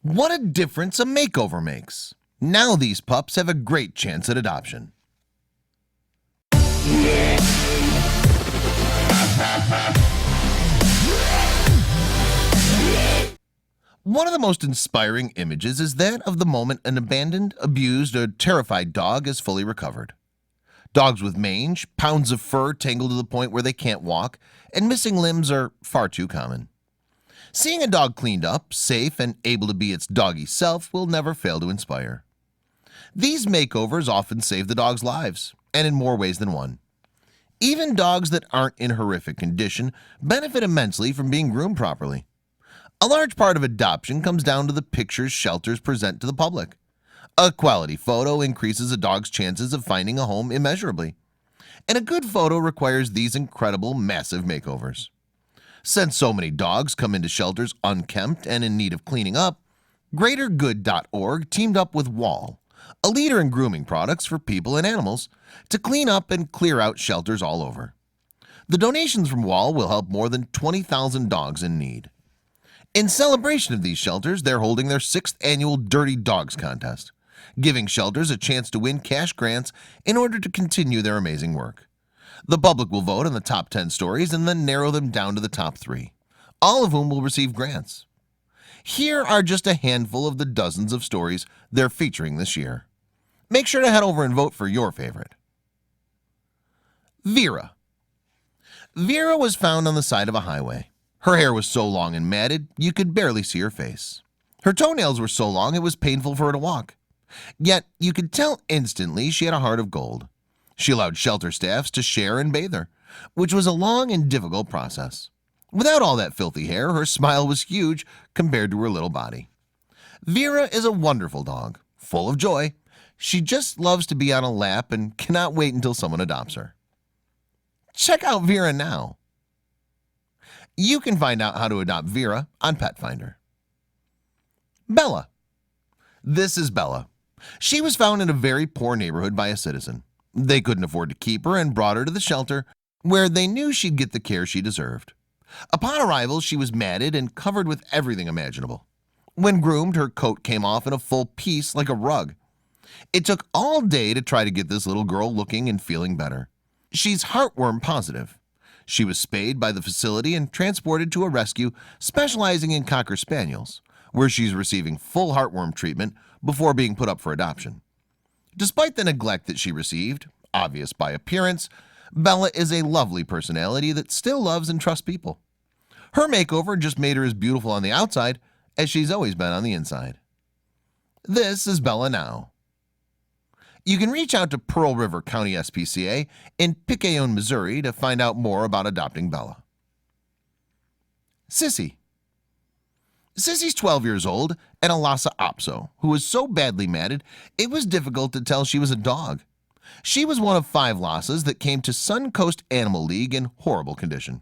What a difference a makeover makes! Now these pups have a great chance at adoption. One of the most inspiring images is that of the moment an abandoned, abused, or terrified dog is fully recovered. Dogs with mange, pounds of fur tangled to the point where they can't walk, and missing limbs are far too common. Seeing a dog cleaned up, safe, and able to be its doggy self will never fail to inspire. These makeovers often save the dog's lives, and in more ways than one. Even dogs that aren't in horrific condition benefit immensely from being groomed properly. A large part of adoption comes down to the pictures shelters present to the public. A quality photo increases a dog's chances of finding a home immeasurably. And a good photo requires these incredible, massive makeovers. Since so many dogs come into shelters unkempt and in need of cleaning up, GreaterGood.org teamed up with Wall, a leader in grooming products for people and animals, to clean up and clear out shelters all over. The donations from Wall will help more than 20,000 dogs in need. In celebration of these shelters, they're holding their 6th annual Dirty Dogs contest, giving shelters a chance to win cash grants in order to continue their amazing work. The public will vote on the top 10 stories and then narrow them down to the top 3, all of whom will receive grants. Here are just a handful of the dozens of stories they're featuring this year. Make sure to head over and vote for your favorite. Vera. Vera was found on the side of a highway. Her hair was so long and matted, you could barely see her face. Her toenails were so long it was painful for her to walk. Yet, you could tell instantly she had a heart of gold. She allowed shelter staffs to share and bathe her, which was a long and difficult process. Without all that filthy hair, her smile was huge compared to her little body. Vera is a wonderful dog, full of joy. She just loves to be on a lap and cannot wait until someone adopts her. Check out Vera now. You can find out how to adopt Vera on Pet Finder. Bella. This is Bella. She was found in a very poor neighborhood by a citizen. They couldn't afford to keep her and brought her to the shelter, where they knew she'd get the care she deserved. Upon arrival, she was matted and covered with everything imaginable. When groomed, her coat came off in a full piece like a rug. It took all day to try to get this little girl looking and feeling better. She's heartworm positive. She was spayed by the facility and transported to a rescue specializing in Cocker Spaniels, where she's receiving full heartworm treatment before being put up for adoption. Despite the neglect that she received, obvious by appearance, Bella is a lovely personality that still loves and trusts people. Her makeover just made her as beautiful on the outside as she's always been on the inside. This is Bella now. You can reach out to Pearl River County SPCA in Picayune, Missouri to find out more about adopting Bella. Sissy. Sissy's 12 years old and a Lhasa Apso, who was so badly matted it was difficult to tell she was a dog. She was one of 5 Lhasas that came to Suncoast Animal League in horrible condition.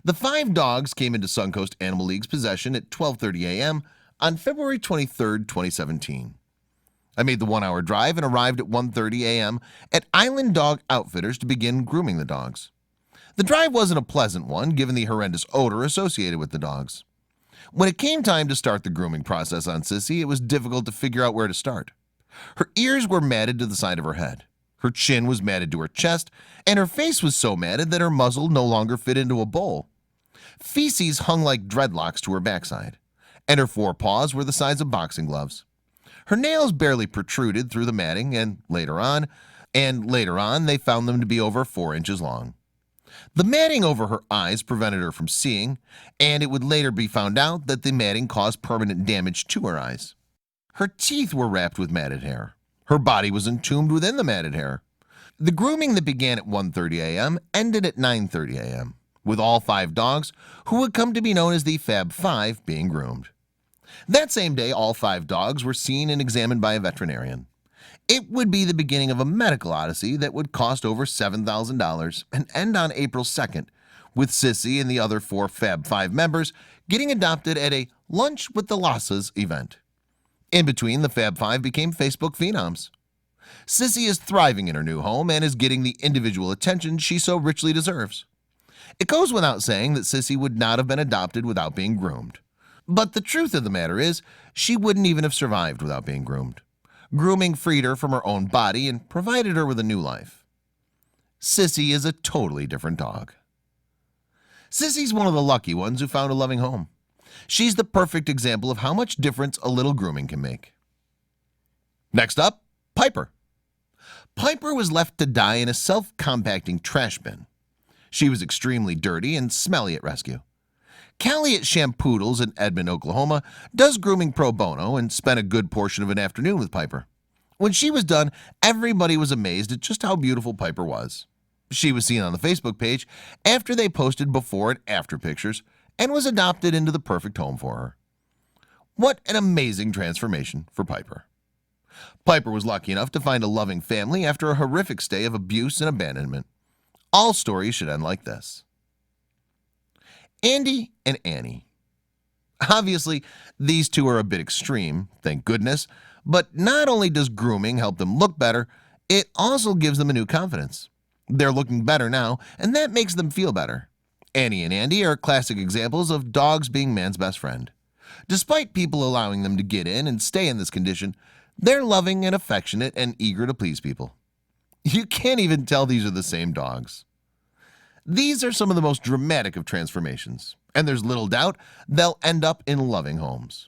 The 5 dogs came into Suncoast Animal League's possession at 12:30 a.m. on February 23, 2017. I made the 1-hour drive and arrived at 1:30 a.m. at Island Dog Outfitters to begin grooming the dogs. The drive wasn't a pleasant one given the horrendous odor associated with the dogs. When it came time to start the grooming process on Sissy, it was difficult to figure out where to start. Her ears were matted to the side of her head. Her chin was matted to her chest, and her face was so matted that her muzzle no longer fit into a bowl. Feces hung like dreadlocks to her backside, and her forepaws were the size of boxing gloves. Her nails barely protruded through the matting, and later on, they found them to be over 4 inches long. The matting over her eyes prevented her from seeing, and it would later be found out that the matting caused permanent damage to her eyes. Her teeth were wrapped with matted hair. Her body was entombed within the matted hair. The grooming that began at 1:30 a.m. ended at 9:30 a.m., with all 5 dogs, who would come to be known as the Fab Five, being groomed. That same day, all 5 dogs were seen and examined by a veterinarian. It would be the beginning of a medical odyssey that would cost over $7,000 and end on April 2nd, with Sissy and the other 4 Fab Five members getting adopted at a Lunch with the Lhasas event. In between, the Fab Five became Facebook phenoms. Sissy is thriving in her new home and is getting the individual attention she so richly deserves. It goes without saying that Sissy would not have been adopted without being groomed. But the truth of the matter is, she wouldn't even have survived without being groomed. Grooming freed her from her own body and provided her with a new life. Sissy is a totally different dog. Sissy's one of the lucky ones who found a loving home. She's the perfect example of how much difference a little grooming can make. Next up, Piper. Piper was left to die in a self-compacting trash bin. She was extremely dirty and smelly at rescue. Callie at Shampoodles in Edmond, Oklahoma, does grooming pro bono and spent a good portion of an afternoon with Piper. When she was done, everybody was amazed at just how beautiful Piper was. She was seen on the Facebook page after they posted before and after pictures and was adopted into the perfect home for her. What an amazing transformation for Piper. Piper was lucky enough to find a loving family after a horrific stay of abuse and abandonment. All stories should end like this. Andy and Annie. Obviously, these two are a bit extreme, thank goodness, but not only does grooming help them look better, it also gives them a new confidence. They're looking better now, and that makes them feel better. Annie and Andy are classic examples of dogs being man's best friend. Despite people allowing them to get in and stay in this condition, they're loving and affectionate and eager to please people. You can't even tell these are the same dogs. These are some of the most dramatic of transformations, and there's little doubt they'll end up in loving homes.